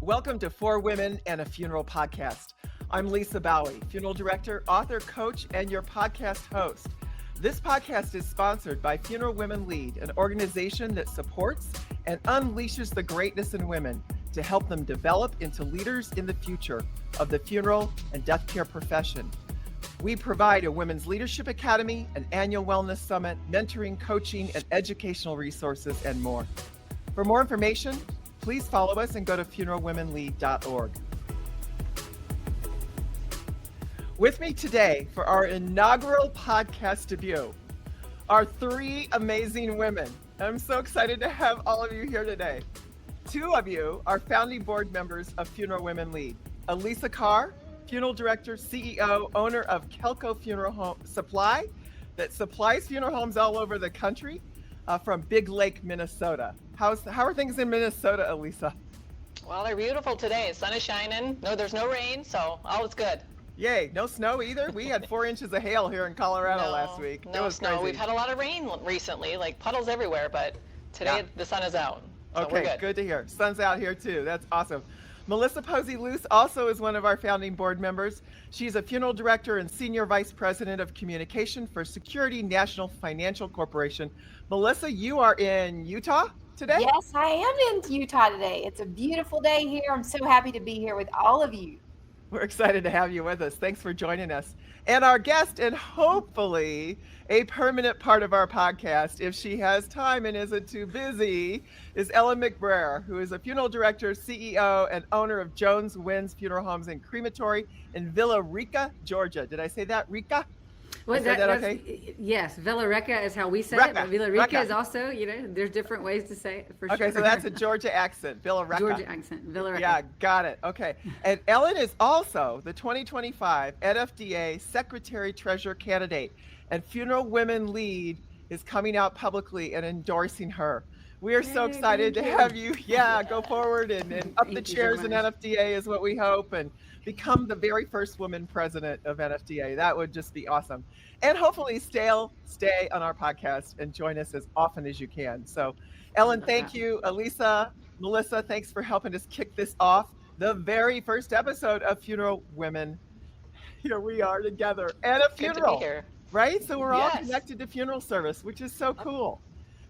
Welcome to Four Women and a Funeral podcast. I'm Lisa Baue, funeral director, author, coach, and your podcast host. This podcast is sponsored by Funeral Women Lead, an organization that supports and unleashes the greatness in women to help them develop into leaders in the future of the funeral and death care profession. We provide a women's leadership academy, an annual wellness summit, mentoring, coaching, and educational resources, and more. For more information, please follow us and go to funeralwomenlead.org. With me today for our inaugural podcast debut are three amazing women. I'm so excited to have all of you here today. Two of you are founding board members of Funeral Women Lead. Alicia Carr, funeral director, CEO, owner of Kelco Funeral Home Supply, that supplies funeral homes all over the country, from Big Lake, Minnesota. How are things in Minnesota, Alicia? Well, they're beautiful today. Sun is shining. No, there's no rain, so all is good. Yay, no snow either? We had 4 inches of hail here in Colorado last week. No, it was snow. Crazy. We've had a lot of rain recently, like puddles everywhere, but today the sun is out. So okay, good to hear. Sun's out here too. That's awesome. Melissa Posey Loose also is one of our founding board members. She's a funeral director and senior vice president of communication for Security National Financial Corporation. Melissa, you are in Utah today? Yes, I am in Utah today. It's a beautiful day here. I'm so happy to be here with all of you. We're excited to have you with us. Thanks for joining us. And our guest, and hopefully a permanent part of our podcast, if she has time and isn't too busy, is Ellen McBrayer, who is a funeral director, CEO, and owner of Jones Wins Funeral Homes and Crematory in Villa Rica, Georgia. Did I say that, Rica? Well, that okay? Yes, Villa Rica is how we say it, but Villa Rica is also, there's different ways to say it for sure. Okay, so that's a Georgia accent, Villa Rica. Georgia accent, Villa Rica. Yeah, got it. Okay. And Ellen is also the 2025 NFDA Secretary Treasurer candidate, and Funeral Women Lead is coming out publicly and endorsing her. We are so excited to have you, go forward and up the chairs in NFDA is what we hope, and become the very first woman president of NFDA. That would just be awesome. And hopefully stay on our podcast and join us as often as you can. So Ellen, thank you. Alicia, Melissa, thanks for helping us kick this off. The very first episode of Funeral Women. Here we are together at a funeral, right? So we're all connected to funeral service, which is so cool.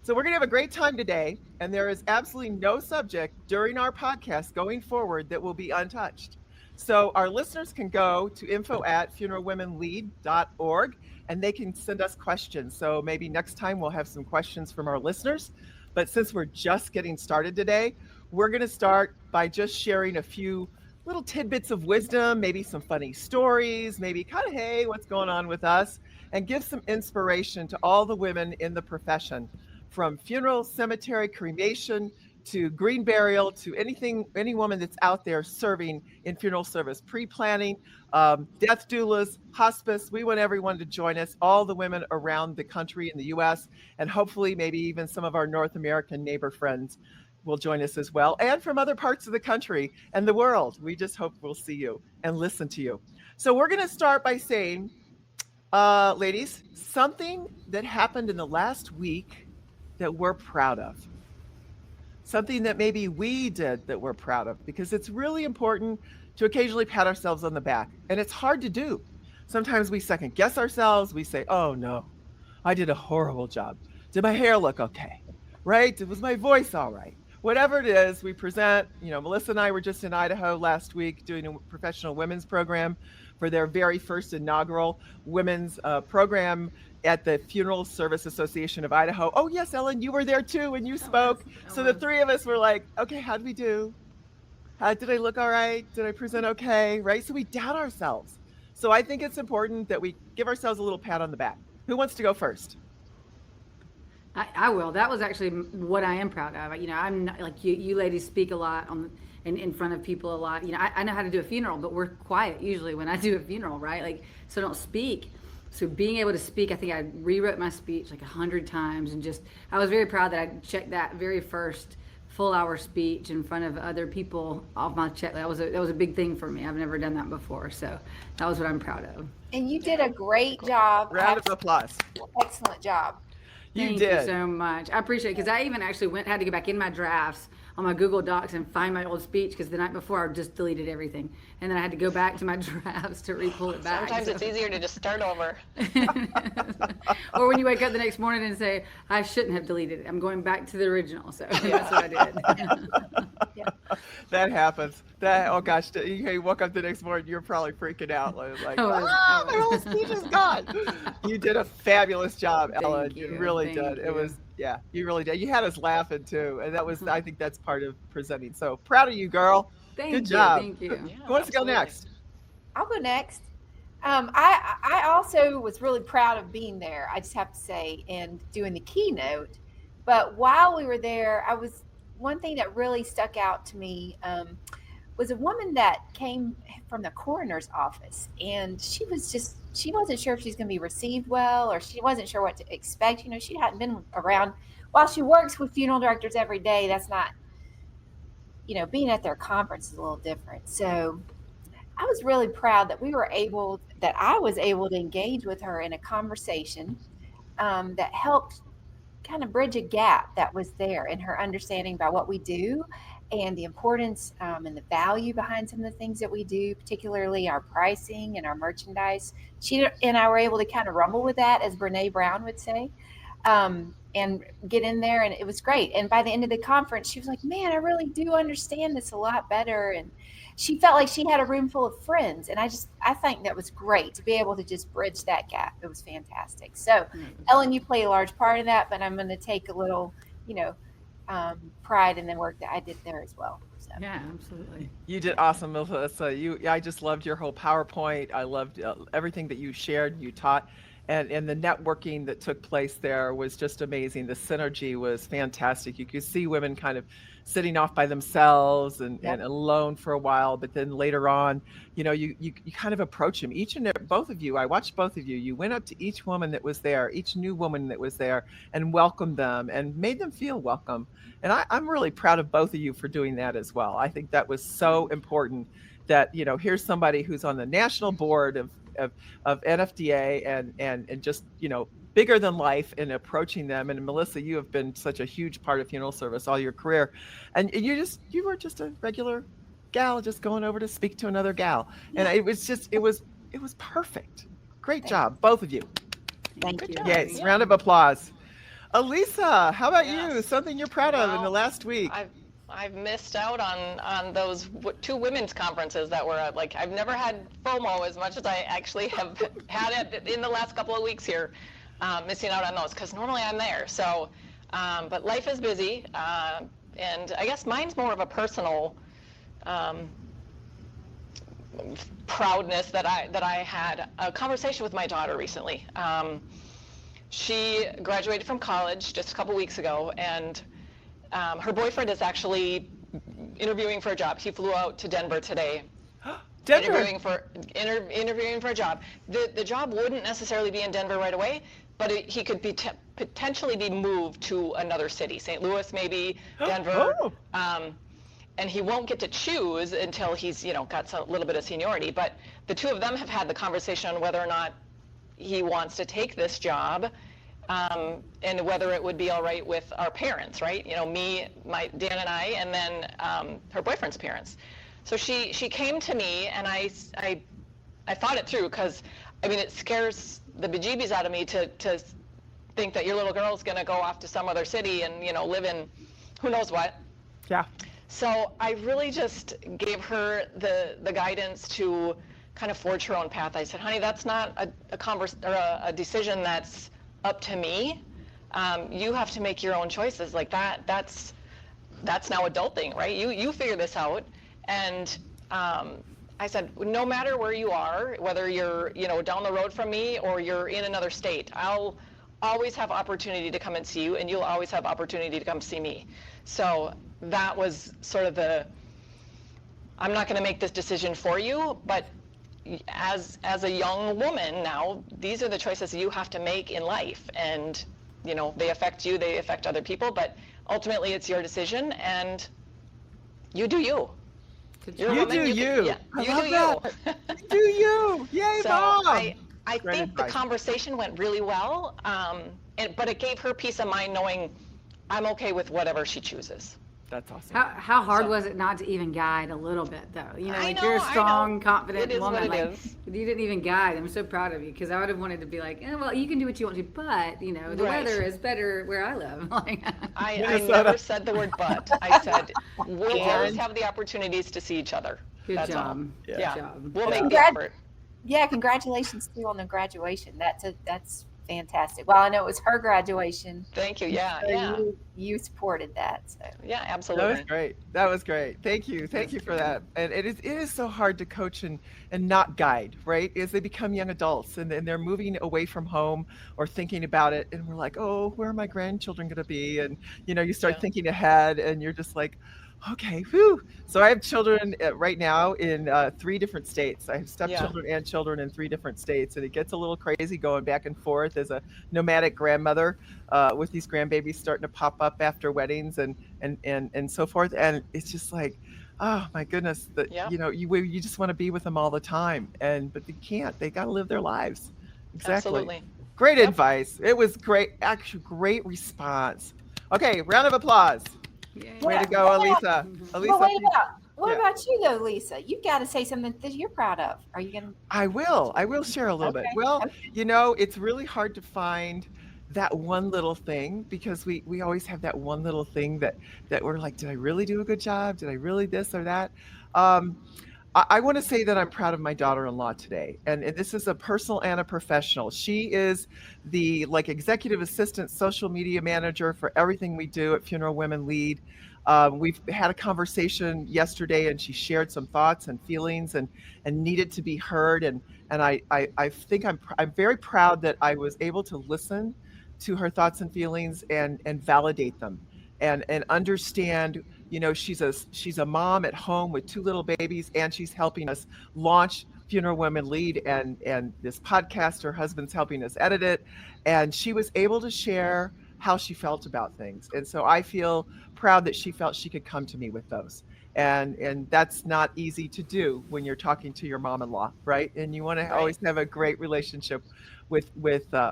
So we're gonna have a great time today, and there is absolutely no subject during our podcast going forward that will be untouched. So our listeners can go to info@funeralwomenlead.org and they can send us questions. So maybe next time we'll have some questions from our listeners. But since we're just getting started today, we're going to start by just sharing a few little tidbits of wisdom, maybe some funny stories, maybe kind of, hey, what's going on with us? And give some inspiration to all the women in the profession, from funeral, cemetery, cremation, to green burial, to any woman that's out there serving in funeral service, pre-planning, death doulas, hospice. We want everyone to join us, all the women around the country in the US, and hopefully maybe even some of our North American neighbor friends will join us as well, and from other parts of the country and the world. We just hope we'll see you and listen to you. So we're gonna start by saying, ladies, something that happened in the last week that we're proud of. Something that maybe we did that we're proud of, because it's really important to occasionally pat ourselves on the back. And it's hard to do. Sometimes we second guess ourselves. We say, oh no, I did a horrible job. Did my hair look okay? Right? Was my voice all right? Whatever it is, we present. Melissa and I were just in Idaho last week doing a professional women's program for their very first inaugural women's program at the Funeral Service Association of Idaho. Oh yes, Ellen, you were there too and you spoke. So the three of us were like, okay, how did we do? Did I look all right? Did I present okay? Right? So we doubt ourselves. So I think it's important that we give ourselves a little pat on the back. Who wants to go first? I will. That was actually what I am proud of. I'm not, like you ladies speak a lot in front of people a lot. I know how to do a funeral, but we're quiet usually when I do a funeral, right? So I don't speak. So being able to speak, I think I rewrote my speech like 100 times, and I was very proud that I checked that very first full hour speech in front of other people off my check. That was a big thing for me. I've never done that before, so that was what I'm proud of. And you did a great job. Round of applause. Excellent job. Thank you so much. I appreciate it, because I even actually had to go back in my drafts on my Google Docs and find my old speech, because the night before I just deleted everything, and then I had to go back to my drafts to re-pull it back. Sometimes it's easier to just start over. Or when you wake up the next morning and say, I shouldn't have deleted it. I'm going back to the original. So that's what I did. That happens. Oh gosh, you woke up the next morning, you're probably freaking out. Like, I was. my whole speech is gone. You did a fabulous job, Ellen. You really Thank did. you. It was, yeah, you really did. You had us laughing too. And that was, I think that's part of presenting. So proud of you, girl. Thank Good you. job. Thank you. Yeah, Who wants to go absolutely. next? I'll go next. I also was really proud of being there, I just have to say, and doing the keynote. But while we were there, one thing that really stuck out to me was a woman that came from the coroner's office, and she wasn't sure if she's going to be received well, or she wasn't sure what to expect. You know, she hadn't been around. While she works with funeral directors every day, that's not, being at their conference is a little different. So I was really proud that I was able to engage with her in a conversation that helped kind of bridge a gap that was there in her understanding about what we do and the importance and the value behind some of the things that we do, particularly our pricing and our merchandise. She and I were able to kind of rumble with that, as Brene Brown would say, and get in there, and it was great. And by the end of the conference, she was like, man, I really do understand this a lot better. And she felt like she had a room full of friends. And I think that was great to be able to just bridge that gap. It was fantastic. So Ellen, you play a large part of that, but I'm going to take a little, pride in the work that I did there as well. So. Yeah, absolutely. You did awesome, Melissa. I just loved your whole PowerPoint. I loved everything that you shared, you taught. And the networking that took place there was just amazing. The synergy was fantastic. You could see women kind of sitting off by themselves and alone for a while, but then later on, you kind of approach them. Both of you, I watched both of you. You went up to each woman that was there, each new woman that was there, and welcomed them and made them feel welcome. And I'm really proud of both of you for doing that as well. I think that was so important that, here's somebody who's on the national board of NFDA and just, bigger than life in approaching them. And Melissa, you have been such a huge part of funeral service all your career. And you were just a regular gal just going over to speak to another gal. And it was perfect. Great job, both of you. Thank you. Yes, round of applause. Elisa, how about you? Yes. Something you're proud of in the Well, last week? I've missed out on those two women's conferences that were I've never had FOMO as much as I actually have had it in the last couple of weeks here, missing out on those because normally I'm there. So, but life is busy, and I guess mine's more of a personal proudness that I had a conversation with my daughter recently. She graduated from college just a couple weeks ago, and her boyfriend is actually interviewing for a job. He flew out to Denver today. Denver. Interviewing for a job. The job wouldn't necessarily be in Denver right away, but he could potentially be moved to another city, St. Louis maybe, Denver. And he won't get to choose until he's got a little bit of seniority. But the two of them have had the conversation on whether or not he wants to take this job. And whether it would be all right with our parents, right? Me, Dan and I, and then her boyfriend's parents. So she came to me, and I thought it through because, it scares the bejeebies out of me to think that your little girl's going to go off to some other city and, live in who knows what. Yeah. So I really just gave her the guidance to kind of forge her own path. I said, honey, that's not a decision that's up to me. You have to make your own choices. Like that's now adulting, right? You figure this out. And I said, no matter where you are, whether you're down the road from me or you're in another state, I'll always have opportunity to come and see you, and you'll always have opportunity to come see me. So that was sort of I'm not going to make this decision for you, but as a young woman now, these are the choices you have to make in life, and they affect you, they affect other people, but ultimately it's your decision, and you do you. You're a You woman, do you. Yeah, I you love do that. You do you. Yay, So Mom. I Great think the advice. conversation went really well, but it gave her peace of mind knowing I'm okay with whatever she chooses. That's awesome. How hard So- was it not to even guide a little bit though? You know, I like know, you're a I strong, know. confident It is woman. what it Like is. you didn't even guide. I'm so proud of you because I would have wanted to be like, well, you can do what you want to, but you know, the Right. weather is better where I live. Like, I Minnesota. never said the word but. I said we'll always And- have the opportunities to see each other. good That's all. job. Yeah. Good Yeah. job. We'll Yeah. make the Congrat- effort. Yeah, congratulations too on the graduation. That's fantastic. Well, I know it was her graduation. Thank you. Yeah, So yeah, you supported that. So yeah, That was absolutely. great. That was great. Thank you for that. And it is so hard to coach and not guide, right? As they become young adults and they're moving away from home or thinking about it, and we're like, oh, where are my grandchildren going to be? And you start Yeah. thinking ahead, and you're just like, okay, whew. So I have children right now in 3 different states. I have stepchildren and children in 3 different states, and it gets a little crazy going back and forth as a nomadic grandmother with these grandbabies starting to pop up after weddings and so forth. And it's just like, oh my goodness, that Yeah. you just want to be with them all the time, but they can't. They got to live their lives. Exactly. Absolutely. Great Yep. advice. It was great. Actually, great response. Okay, round of applause. Yay. Way Yeah. to go, Elisa. Elisa, well, you- what yeah. about you though, Lisa? You've got to say something that you're proud of. Are you gonna? I will share a little bit. Okay, Well, okay. it's really hard to find that one little thing because we always have that one little thing that we're like, did I really do a good job? Did I really this or that? Um, I want to say that I'm proud of my daughter-in-law today, and this is a personal and a professional. She is the executive assistant, social media manager for everything we do at Funeral Women Lead. We've had a conversation yesterday, and she shared some thoughts and feelings, and needed to be heard. And I think I'm very proud that I was able to listen to her thoughts and feelings and validate them and understand. She's a mom at home with 2 little babies, and she's helping us launch Funeral Women Lead and this podcast. Her husband's helping us edit it, and she was able to share how she felt about things. And so I feel proud that she felt she could come to me with those. And that's not easy to do when you're talking to your mom-in-law, right? And you want to Right. always have a great relationship with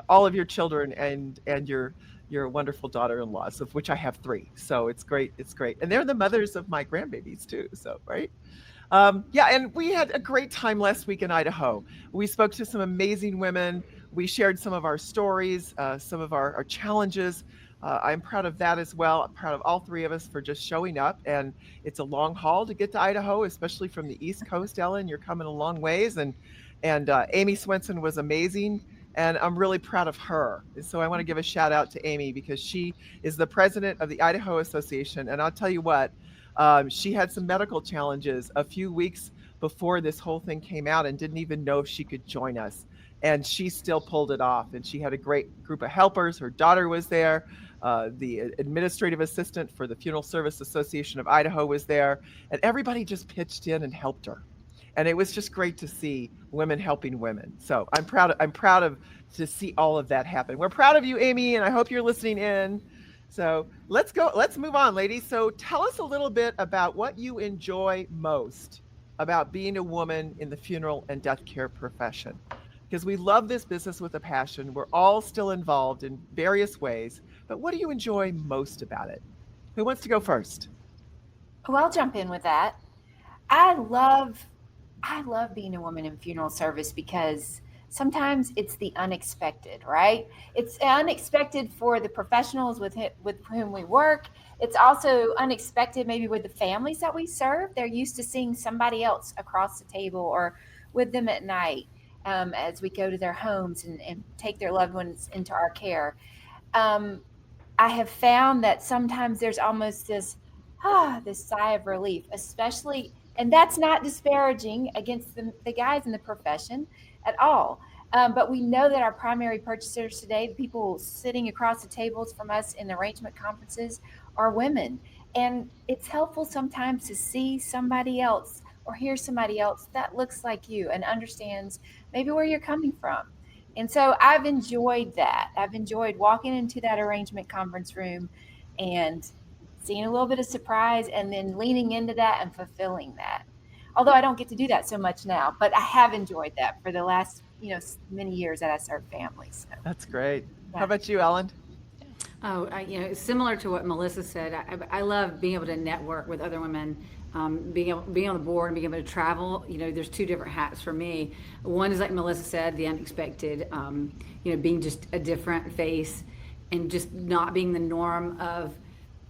all of your children and your wonderful daughter-in-laws, of which I have 3. So it's great. It's great. And they're the mothers of my grandbabies too. So, right. Yeah, and we had a great time last week in Idaho. We spoke to some amazing women. We shared some of our stories, some of our challenges. I'm proud of that as well. I'm proud of all 3 of us for just showing up. And it's a long haul to get to Idaho, especially from the East Coast. Ellen, you're coming a long ways. And Amy Swenson was amazing. And I'm really proud of her. And so I want to give a shout out to Amy because she is the president of the Idaho Association. And I'll tell you what, she had some medical challenges a few weeks before this whole thing came out and didn't even know if she could join us. And she still pulled it off. And she had a great group of helpers. Her daughter was there. The administrative assistant for the Funeral Service Association of Idaho was there. And everybody just pitched in and helped her. And it was just great to see women helping women. So I'm proud of to see all of that happen. We're proud of you, Amy, and I hope you're listening in. So let's move on, ladies. So tell us a little bit about what you enjoy most about being a woman in the funeral and death care profession. Because we love this business with a passion. We're all still involved in various ways, but what do you enjoy most about it? Who wants to go first? Well, I'll jump in with that. I love being a woman in funeral service because sometimes it's the unexpected, right? It's unexpected for the professionals with whom we work. It's also unexpected maybe with the families that we serve. They're used to seeing somebody else across the table or with them at night as we go to their homes and take their loved ones into our care. I have found that sometimes there's almost this sigh of relief, especially, and that's not disparaging against the guys in the profession at all. But we know that our primary purchasers today, the people sitting across the tables from us in arrangement conferences, are women. And it's helpful sometimes to see somebody else or hear somebody else that looks like you and understands maybe where you're coming from. And so I've enjoyed that. I've enjoyed walking into that arrangement conference room and seeing a little bit of surprise and then leaning into that and fulfilling that. Although I don't get to do that so much now, but I have enjoyed that for the last, many years that I served families. So, That's great. yeah. How about you, Ellen? Oh, similar to what Melissa said, I love being able to network with other women, being on the board and being able to travel. There's two different hats for me. One is like Melissa said, the unexpected, being just a different face and just not being the norm of,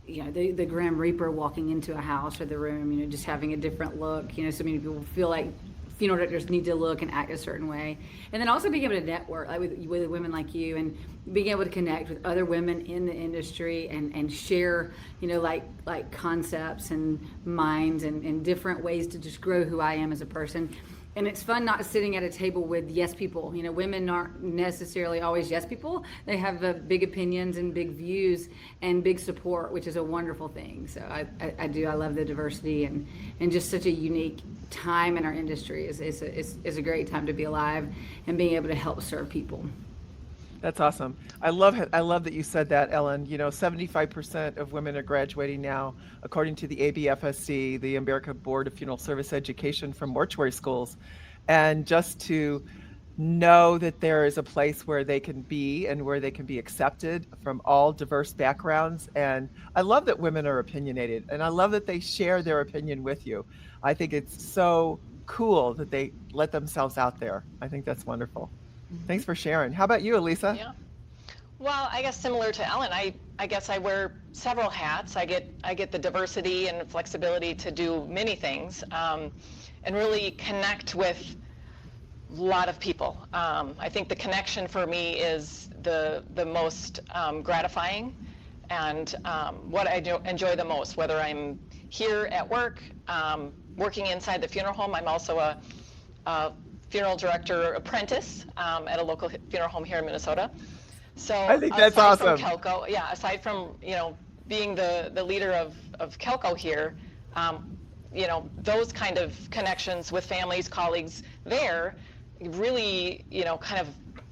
the Grim Reaper walking into a house or the room, just having a different look. So many people feel like funeral directors need to look and act a certain way. And then also being able to network like with women like you, and being able to connect with other women in the industry and share, like concepts and minds and different ways to just grow who I am as a person. And it's fun not sitting at a table with yes people. Women aren't necessarily always yes people. They have big opinions and big views and big support, which is a wonderful thing. So I love the diversity and just such a unique time in our industry is a great time to be alive and being able to help serve people. That's awesome. I love that you said that, Ellen. 75% of women are graduating now, according to the ABFSC, the American Board of Funeral Service Education, from mortuary schools. And just to know that there is a place where they can be and where they can be accepted from all diverse backgrounds. And I love that women are opinionated, and I love that they share their opinion with you. I think it's so cool that they let themselves out there. I think that's wonderful. Thanks for sharing. How about you, Elisa? Yeah. Well, I guess similar to Ellen, I guess I wear several hats. I get the diversity and flexibility to do many things, and really connect with a lot of people. I think the connection for me is the most gratifying, and what I enjoy the most, whether I'm here at work, working inside the funeral home. I'm also a funeral director apprentice at a local funeral home here in Minnesota. So I think that's awesome. From Kelco, aside from being the leader of Kelco here, those kind of connections with families, colleagues there, really kind of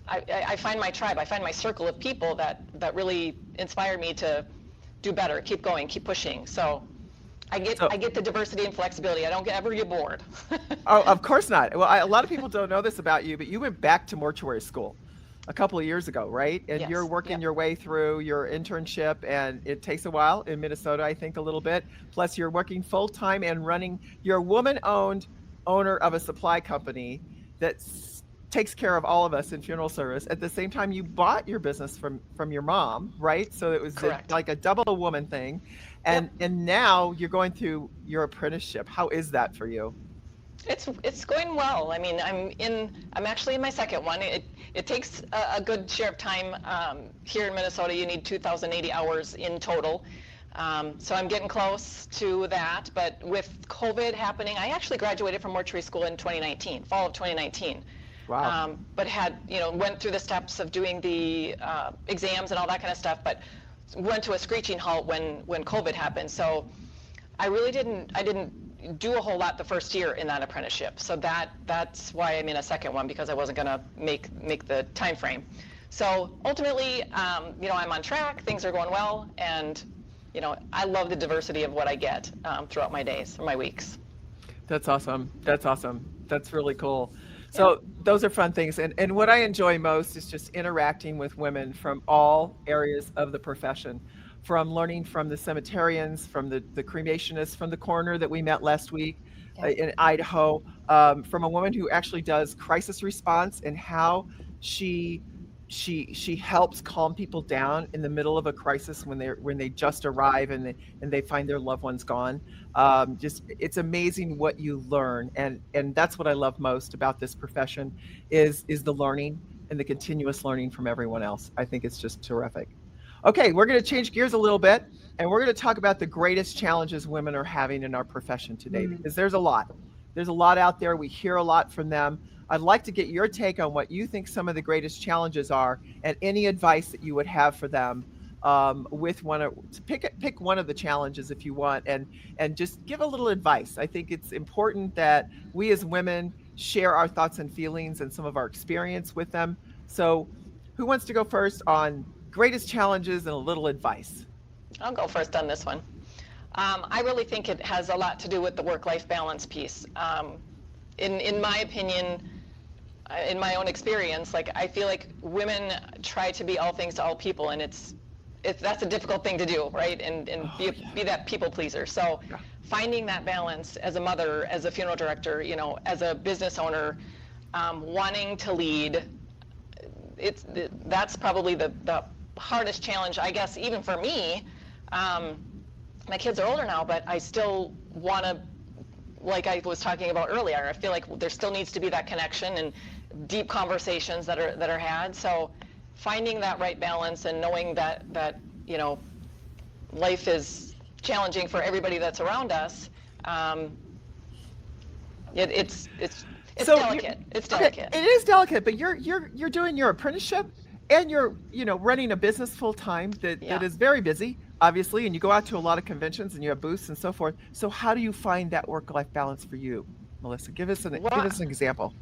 I find my tribe, I find my circle of people that really inspire me to do better, keep going, keep pushing. So I get the diversity and flexibility. I don't ever get bored. Oh, of course not. Well, a lot of people don't know this about you, but you went back to mortuary school a couple of years ago, right? And Yes. You're working your way through your internship, and it takes a while in Minnesota, I think, a little bit. Plus, you're working full time and running. You're a woman-owned owner of a supply company that takes care of all of us in funeral service. At the same time, you bought your business from your mom, right? So it was like a double woman thing. And now you're going through your apprenticeship. How is that for you? It's going well. I mean, I'm actually in my second one. It takes a good share of time. Here in Minnesota, you need 2,080 hours in total. So I'm getting close to that. But with COVID happening, I actually graduated from mortuary school in 2019, fall of 2019. Wow. But had, went through the steps of doing the exams and all that kind of stuff, but went to a screeching halt when COVID happened. So I didn't do a whole lot the first year in that apprenticeship. So that's why I'm in a second one, because I wasn't going to make the time frame. So ultimately, I'm on track, things are going well, and I love the diversity of what I get throughout my days or my weeks. That's awesome. That's really cool. So those are fun things. And what I enjoy most is just interacting with women from all areas of the profession, from learning from the cemeterians, from the cremationists, from the coroner that we met last week in Idaho, from a woman who actually does crisis response and how she helps calm people down in the middle of a crisis when they just arrive and they find their loved ones gone. It's amazing what you learn, and that's what I love most about this profession is the learning and the continuous learning from everyone else. I think it's just terrific. Okay, we're going to change gears a little bit, and we're going to talk about the greatest challenges women are having in our profession today, because there's a lot out there. We hear a lot from them. I'd like to get your take on what you think some of the greatest challenges are, and any advice that you would have for them pick one of the challenges if you want, and just give a little advice. I think it's important that we as women share our thoughts and feelings and some of our experience with them. So who wants to go first on greatest challenges and a little advice? I'll go first on this one. I really think it has a lot to do with the work-life balance piece. In my opinion, in my own experience, I feel like women try to be all things to all people, and it's that's a difficult thing to do, right? And be that people pleaser. So Yeah. finding that balance as a mother, as a funeral director, as a business owner, wanting to lead, that's probably the hardest challenge, I guess, even for me. My kids are older now, but I still want to, like I was talking about earlier, I feel like there still needs to be that connection and deep conversations that are had. So finding that right balance and knowing that life is challenging for everybody that's around us. It's So delicate. It's delicate. It is delicate, but you're doing your apprenticeship and you're running a business full time that is very busy, obviously, and you go out to a lot of conventions and you have booths and so forth. So how do you find that work-life balance for you, Melissa? Give us an example.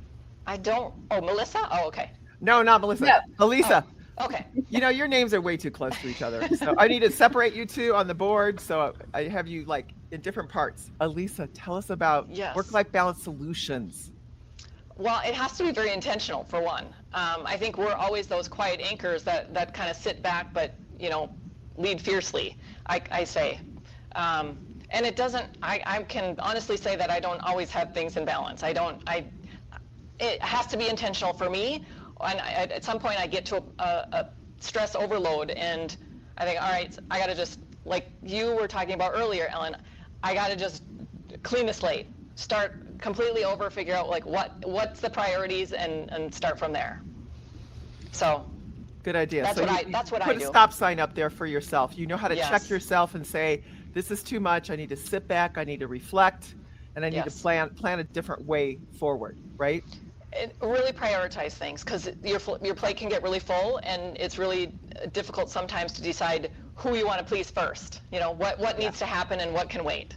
I don't. Oh, Melissa? Oh, okay. No, not Melissa. No. Elisa. Oh, okay. Your names are way too close to each other. So I need to separate you two on the board. So I have you like in different parts. Elisa, tell us about work-life balance solutions. Well, it has to be very intentional, for one. I think we're always those quiet anchors that kind of sit back, but, lead fiercely, I say. And it doesn't, I can honestly say that I don't always have things in balance. It has to be intentional for me. And at some point I get to a stress overload and I think, all right, I got to just, like you were talking about earlier, Ellen, I got to just clean the slate, start completely over, figure out like what's the priorities and start from there. So good idea. That's what I do. Put a stop sign up there for yourself. You know how to check Yes. yourself and say, this is too much. I need to sit back. I need to reflect, and I need to plan a different way forward. Right? Really prioritize things because your plate can get really full, and it's really difficult sometimes to decide who you want to please first. What needs to happen and what can wait.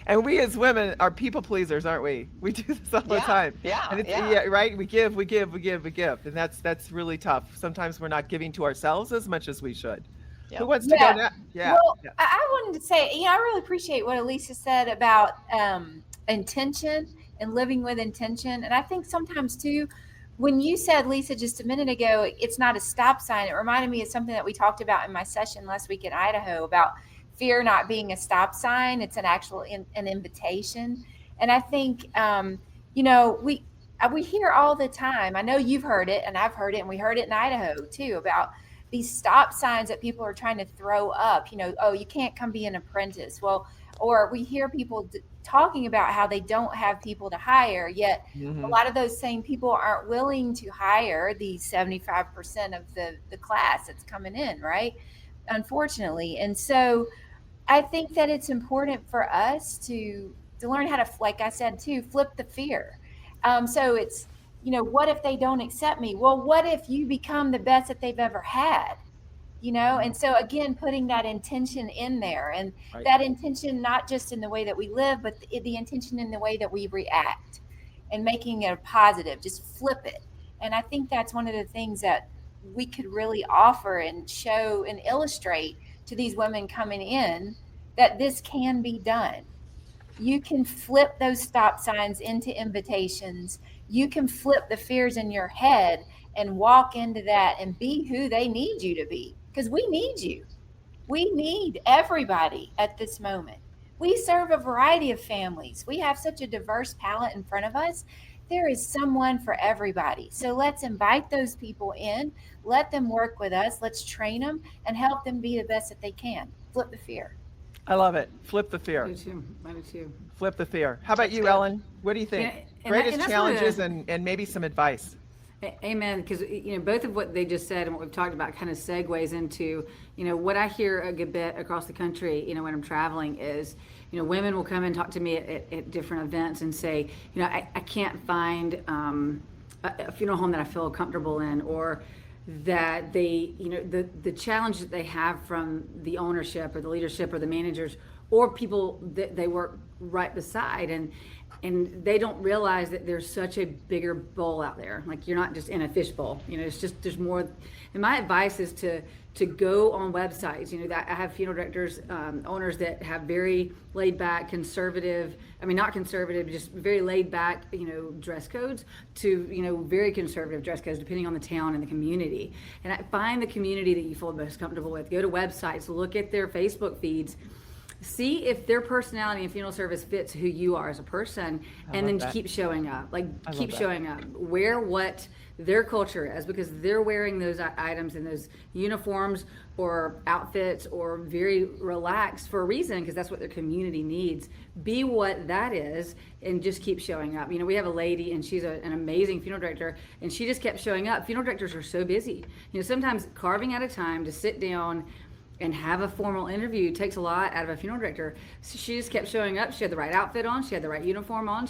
And we as women are people pleasers, aren't we? We do this all the time. Yeah, and yeah. Right? We give, and that's really tough. Sometimes we're not giving to ourselves as much as we should. Yep. Who wants to go next? Yeah. Well, I wanted to say, I really appreciate what Alicia said about intention and living with intention. And I think sometimes too, when you said, Lisa, just a minute ago, it's not a stop sign, it reminded me of something that we talked about in my session last week in Idaho about fear not being a stop sign. It's an actual an invitation. And I think, we hear all the time, I know you've heard it and I've heard it, and we heard it in Idaho too, about these stop signs that people are trying to throw up, oh, you can't come be an apprentice. Well, or we hear people talking about how they don't have people to hire, yet a lot of those same people aren't willing to hire the 75% of the class that's coming in, right? Unfortunately. And so I think that it's important for us to learn how to, like I said too, flip the fear. So it's, what if they don't accept me? Well, what if you become the best that they've ever had? And so again, putting that intention in there, and that intention, not just in the way that we live, but the intention in the way that we react, and making it a positive, just flip it. And I think that's one of the things that we could really offer and show and illustrate to these women coming in, that this can be done. You can flip those stop signs into invitations. You can flip the fears in your head and walk into that and be who they need you to be. Because we need you. We need everybody at this moment. We serve a variety of families. We have such a diverse palette in front of us. There is someone for everybody. So let's invite those people in. Let them work with us. Let's train them and help them be the best that they can. Flip the fear. I love it. Flip the fear. I do too. Flip the fear. How about you, Ellen? What do you think? Greatest challenges and maybe some advice. Amen. Because both of what they just said and what we've talked about kind of segues into what I hear a good bit across the country. When I'm traveling is women will come and talk to me at different events and say I can't find a funeral home that I feel comfortable in, or that they the challenge that they have from the ownership or the leadership or the managers or people that they work right beside, and they don't realize that there's such a bigger bowl out there. Like, you're not just in a fish bowl, it's just, there's more. And my advice is to go on websites, that I have funeral directors, owners that have very laid back, conservative, not conservative, just very laid back, dress codes, to, very conservative dress codes, depending on the town and the community. And find the community that you feel most comfortable with. Go to websites, look at their Facebook feeds, see if their personality and funeral service fits who you are as a person, and then keep showing up. Keep showing up. Wear what their culture is, because they're wearing those items and those uniforms or outfits or very relaxed for a reason, because that's what their community needs. Be what that is, and just keep showing up. We have a lady, and she's an amazing funeral director, and she just kept showing up. Funeral directors are so busy. Sometimes carving out a time to sit down and have a formal interview takes a lot out of a funeral director. So she just kept showing up. She had the right outfit on. She had the right uniform on.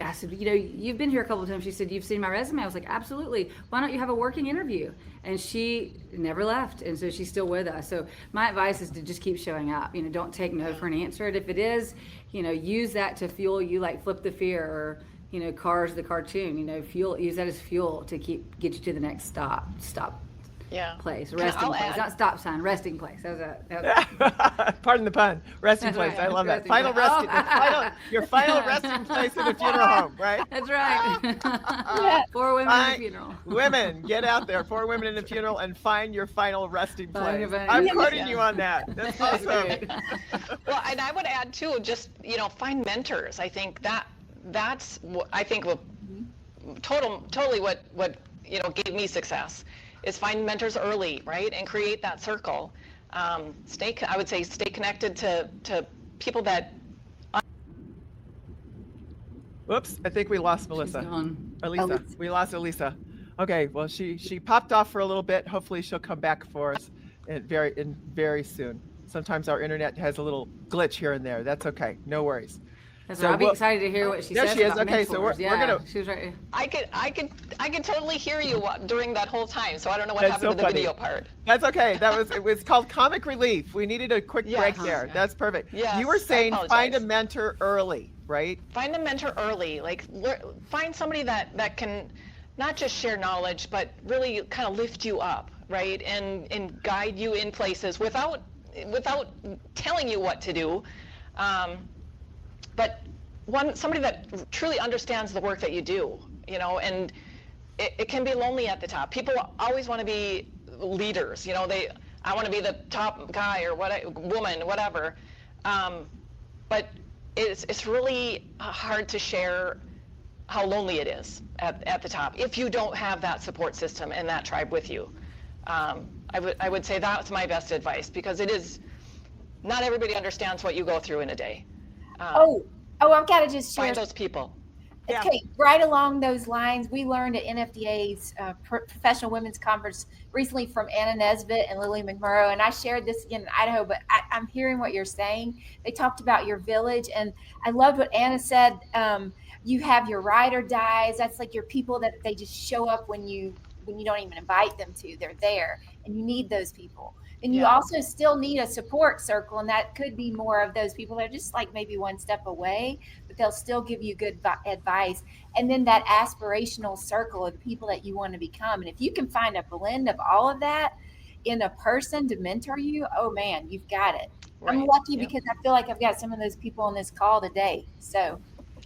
I said, you've been here a couple of times. She said, you've seen my resume. I was like, absolutely. Why don't you have a working interview? And she never left. And so she's still with us. So my advice is to just keep showing up. Don't take no for an answer. And if it is, use that to fuel you, like Flip the Fear, or, Cars, the cartoon, use that as fuel to get you to the next stop. Place, resting place, not stop sign, resting place. Pardon the pun. Resting place. I love that. Final resting. Your final resting place in a funeral home, right? That's right. 4 women in a funeral. Women, get out there. 4 women in a funeral, and find your final resting place. I'm quoting you on that. That's awesome. Well, and I would add too, just find mentors. I think that's totally what gave me success. Is find mentors early, right, and create that circle. I would say stay connected to people that. Whoops! I think we lost Melissa. Elisa. We lost Elisa. Okay, well she popped off for a little bit. Hopefully she'll come back for us very soon. Sometimes our internet has a little glitch here and there. That's okay. No worries. So I'll be excited to hear what she says. There she is. About Okay, mentors. so we're gonna. She was right. I could totally hear you during that whole time. So I don't know what happened to the video part. That's okay. It was called comic relief. We needed a quick break there. That's perfect. Yes, you were saying find a mentor early, right? Find a mentor early. Find somebody that can not just share knowledge, but really kind of lift you up, right, and guide you in places without telling you what to do. But somebody that truly understands the work that you do, and it can be lonely at the top. People always want to be leaders, I want to be the top guy or woman, whatever. But it's really hard to share how lonely it is at the top if you don't have that support system and that tribe with you. I would say that's my best advice, because it is not everybody understands what you go through in a day. I've got to just share. Find those people. Okay, right along those lines, we learned at NFDA's Professional Women's Conference recently from Anna Nesbitt and Lily McMurrow, and I shared this again in Idaho, but I'm hearing what you're saying. They talked about your village, and I loved what Anna said. You have your ride or dies. That's like your people that they just show up when you don't even invite them to. They're there, and you need those people. And you also still need a support circle, and that could be more of those people that are just like maybe one step away, but they'll still give you good advice. And then that aspirational circle of the people that you want to become. And if you can find a blend of all of that in a person to mentor you, oh man, you've got it. Right. I'm lucky because I feel like I've got some of those people on this call today. So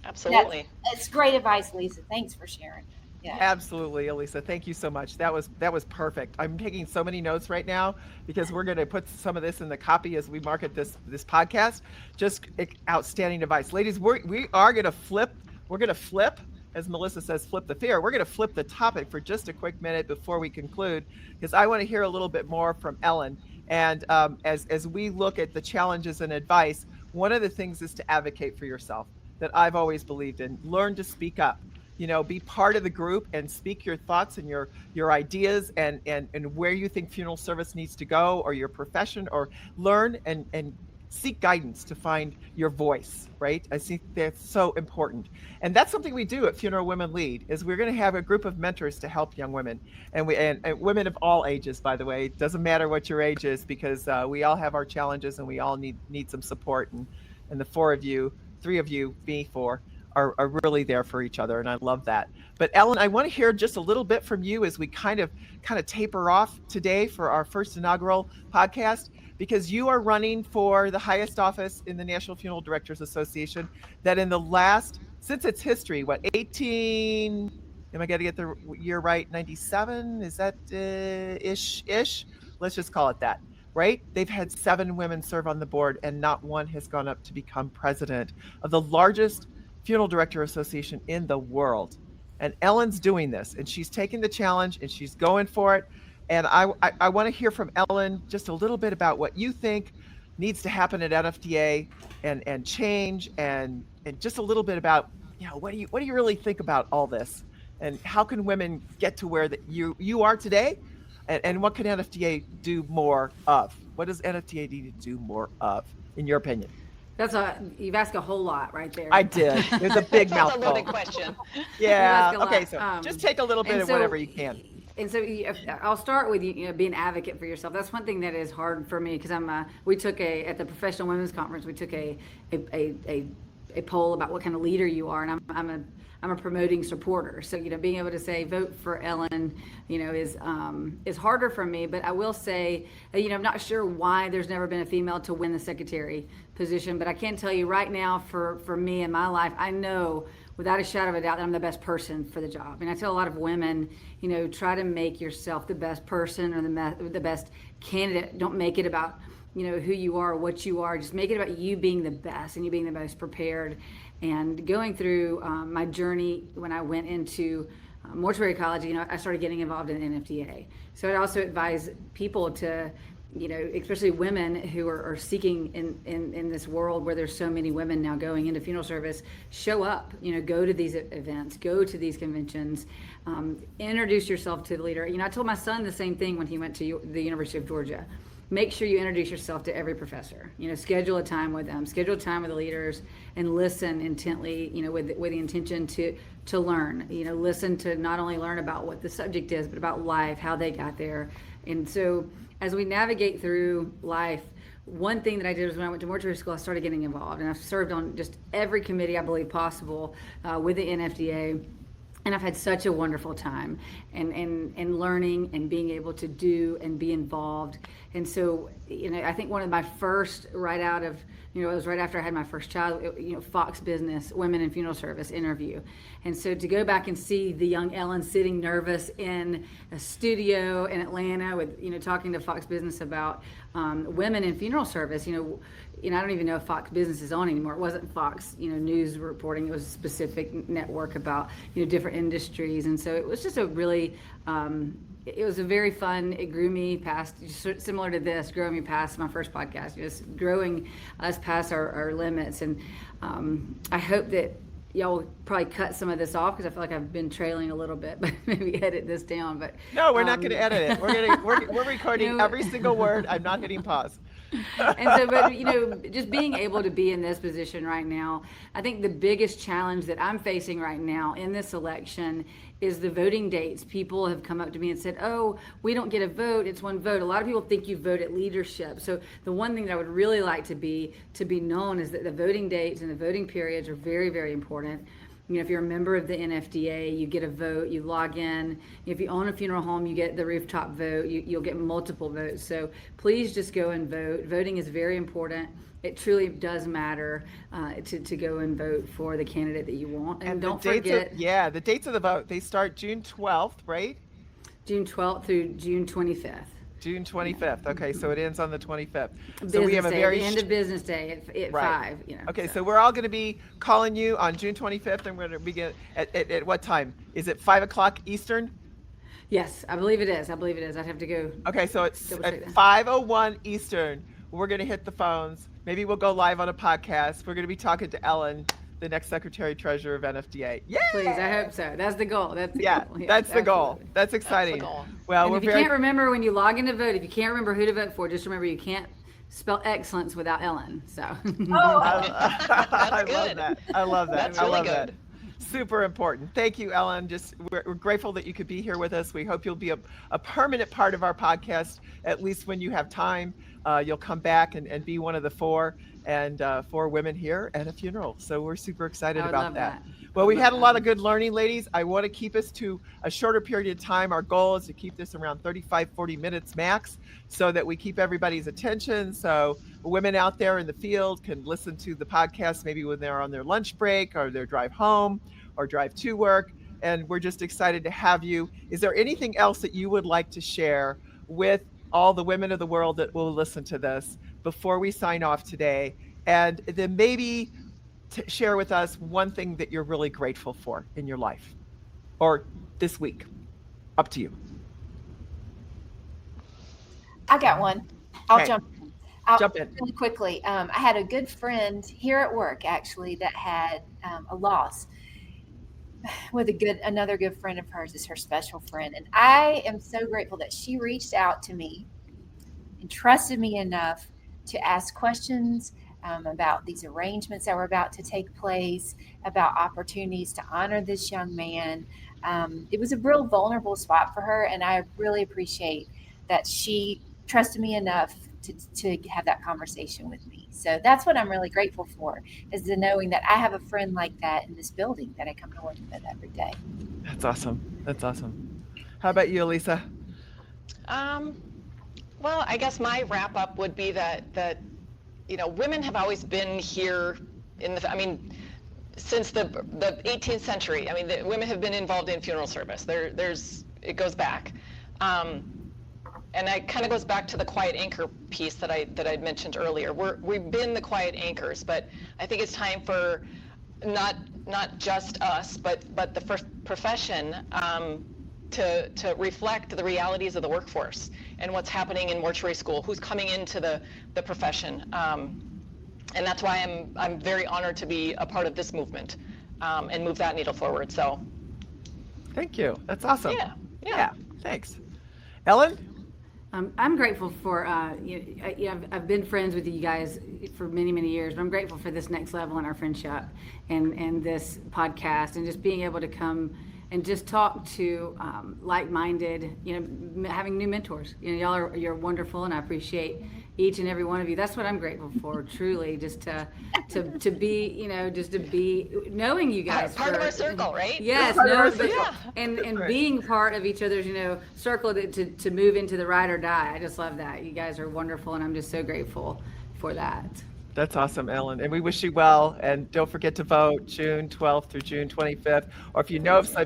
absolutely. It's great advice, Lisa. Thanks for sharing. Yeah. Absolutely, Elisa. Thank you so much. That was perfect. I'm taking so many notes right now because we're going to put some of this in the copy as we market this podcast. Just outstanding advice, ladies. We are going to flip. We're going to flip, as Melissa says, flip the fear. We're going to flip the topic for just a quick minute before we conclude, because I want to hear a little bit more from Ellen. And as we look at the challenges and advice, one of the things is to advocate for yourself. That I've always believed in. Learn to speak up. Be part of the group and speak your thoughts and your ideas and where you think funeral service needs to go, or your profession, or learn and seek guidance to find your voice, right? I think that's so important. And that's something we do at Funeral Women Lead, is we're going to have a group of mentors to help young women, and women of all ages, by the way. It doesn't matter what your age is, because we all have our challenges and we all need some support. And and the three of you, me four, are really there for each other, and I love that. But Ellen, I want to hear just a little bit from you as we kind of taper off today for our first inaugural podcast, because you are running for the highest office in the National Funeral Directors Association. That in the last, since its history, what, 18? Am I going to get the year right? 97? Is that ish? Let's just call it that. Right? They've had 7 women serve on the board, and not one has gone up to become president of the largest funeral director association in the world. And Ellen's doing this, and she's taking the challenge, and she's going for it. And I want to hear from Ellen just a little bit about what you think needs to happen at NFDA and change, and just a little bit about, what do you really think about all this, and how can women get to where that you are today, and what can NFDA do more of? What does NFDA need to do more of, in your opinion? You've asked a whole lot right there. I did. There's a big That's a mouthful. loaded question. Yeah. You've asked a Okay. lot. So just take a little bit of whatever you can. And so I'll start with being an advocate for yourself. That's one thing that is hard for me, because we took at the Professional Women's Conference, we took a poll about what kind of leader you are, and I'm a promoting supporter. So being able to say vote for Ellen, is harder for me. But I will say, I'm not sure why there's never been a female to win the secretary position, but I can tell you right now, for me in my life, I know without a shadow of a doubt that I'm the best person for the job. And I tell a lot of women, try to make yourself the best person or the best candidate. Don't make it about who you are, what you are. Just make it about you being the best and you being the most prepared. And going through my journey when I went into mortuary college, I started getting involved in NFDA. So I'd also advise people to, especially women who are seeking in this world where there's so many women now going into funeral service, show up, go to these events, go to these conventions, introduce yourself to the leader. I told my son the same thing when he went to the University of Georgia. Make sure you introduce yourself to every professor. Schedule a time with them, schedule a time with the leaders, and listen intently. With the intention to learn. Listen to not only learn about what the subject is, but about life, how they got there. And so, as we navigate through life, one thing that I did was when I went to mortuary school, I started getting involved, and I've served on just every committee I believe possible with the NFDA. And I've had such a wonderful time and learning and being able to do and be involved. And so, I think one of my first, right out of, it was right after I had my first child, Fox Business, Women in Funeral Service interview. And so to go back and see the young Ellen sitting nervous in a studio in Atlanta with, talking to Fox Business about women in funeral service, I don't even know if Fox Business is on anymore. It wasn't Fox, news reporting. It was a specific network about, different industries. And so it was just a really, it was a very fun, it grew me past, similar to this, growing me past my first podcast, just growing us past our limits. And I hope that y'all will probably cut some of this off, because I feel like I've been trailing a little bit, but maybe edit this down. But no, we're not going to edit it. We're recording every single word. I'm not hitting pause. And so, but just being able to be in this position right now, I think the biggest challenge that I'm facing right now in this election is the voting dates. People have come up to me and said, "Oh, we don't get a vote. It's one vote." A lot of people think you vote at leadership. So the one thing that I would really like to be known is that the voting dates and the voting periods are very, very important. If you're a member of the NFDA, you get a vote, you log in. If you own a funeral home, you get the rooftop vote, you'll get multiple votes. So please just go and vote. Voting is very important. It truly does matter to go and vote for the candidate that you want. And don't forget. The dates of the vote, they start June 12th, right? June 12th through June 25th. June 25th. Okay, so it ends on the 25th. So we have a very end of business day at 5. Okay, so we're all going to be calling you on June 25th, and we're going to begin at what time? Is it 5 o'clock Eastern? Yes, I believe it is. I'd have to go. Okay, so it's at 5:01 Eastern. We're going to hit the phones. Maybe we'll go live on a podcast. We're going to be talking to Ellen, the next Secretary Treasurer of NFDA. Yeah. Please, I hope so. That's the goal. That's the goal. That's exciting. That's the goal. Well, and if you can't remember when you log in to vote, if you can't remember who to vote for, just remember you can't spell excellence without Ellen. So. I love that. That's I really love good. that. Super important. Thank you, Ellen. We're grateful that you could be here with us. We hope you'll be a permanent part of our podcast, at least when you have time. You'll come back and be one of the 4. and 4 women here and a funeral. So we're super excited I would about love that. that. Well, I we would had a love lot that. of good learning, ladies. I want to keep us to a shorter period of time. Our goal is to keep this around 35, 40 minutes max so that we keep everybody's attention. So women out there in the field can listen to the podcast maybe when they're on their lunch break or their drive home or drive to work. And we're just excited to have you. Is there anything else that you would like to share with all the women of the world that will listen to this before we sign off today? And then maybe share with us one thing that you're really grateful for in your life or this week. Up to you. I got one. I'll Okay. jump in. I'll Jump in. really quickly. I had a good friend here at work actually that had a loss with another good friend of hers is her special friend. And I am so grateful that she reached out to me and trusted me enough to ask questions about these arrangements that were about to take place, about opportunities to honor this young man. It was a real vulnerable spot for her, and I really appreciate that she trusted me enough to have that conversation with me. So that's what I'm really grateful for, is the knowing that I have a friend like that in this building that I come to work with every day. That's awesome. That's awesome. How about you, Elisa? Well, I guess my wrap up would be that women have always been here since the 18th century. I mean, the women have been involved in funeral service. It goes back. And it kind of goes back to the quiet anchor piece that I'd mentioned earlier. We've been the quiet anchors, but I think it's time for not just us, but the first profession to reflect the realities of the workforce and what's happening in mortuary school, who's coming into the profession. And that's why I'm very honored to be a part of this movement and move that needle forward. So, thank you. That's awesome. Yeah. Thanks. Ellen? I'm grateful for, I've been friends with you guys for many, many years, but I'm grateful for this next level in our friendship and this podcast and just being able to come and just talk to like-minded, having new mentors. You're wonderful, and I appreciate each and every one of you. That's what I'm grateful for, truly, just to be, just to be knowing you guys. Part of our circle, right? Yes, and being part of each other's, circle to move into the ride or die. I just love that. You guys are wonderful, and I'm just so grateful for that. That's awesome, Ellen. And we wish you well. And don't forget to vote June 12th through June 25th. Or if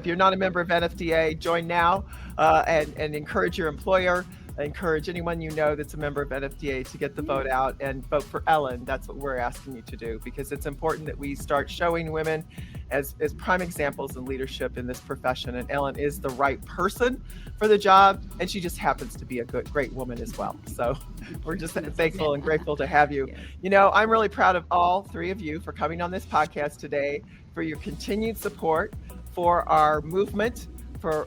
you're not a member of NFDA, join now and encourage your employer. Encourage anyone you know that's a member of NFDA to get the vote out and vote for Ellen. That's what we're asking you to do, because it's important that we start showing women as prime examples in leadership in this profession. And Ellen is the right person for the job, and she just happens to be a great woman as well. So we're just thankful and grateful to have you. I'm really proud of all 3 of you for coming on this podcast today, for your continued support for our movement, for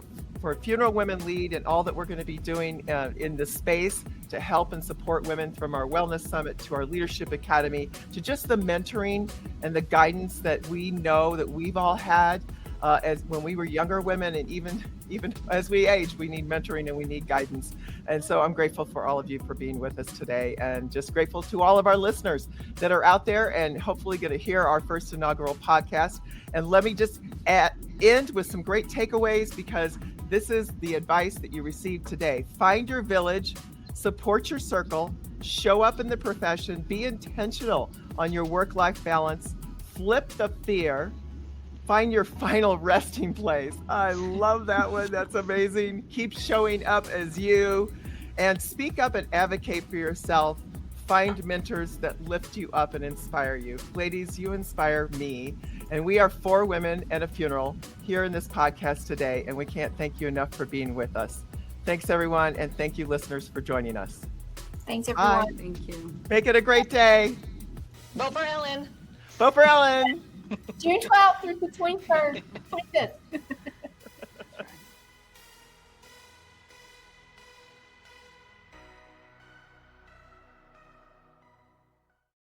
Funeral Women Lead, and all that we're going to be doing in this space to help and support women, from our Wellness Summit to our Leadership Academy to just the mentoring and the guidance that we know that we've all had as when we were younger women, and even as we age, we need mentoring and we need guidance. And so I'm grateful for all of you for being with us today, and just grateful to all of our listeners that are out there and hopefully going to hear our first inaugural podcast. And let me just end with some great takeaways, because this is the advice that you received today. Find your village, support your circle, show up in the profession, be intentional on your work-life balance, flip the fear, find your final resting place. I love that one. That's amazing. Keep showing up as you, and speak up and advocate for yourself. Find mentors that lift you up and inspire you. Ladies, you inspire me. And we are 4 women and a funeral here in this podcast today, and we can't thank you enough for being with us. Thanks, everyone, and thank you, listeners, for joining us. Thanks, everyone. Bye. Thank you. Make it a great day. Vote for Ellen. Vote for Ellen. June 12th through the 23rd, 25th.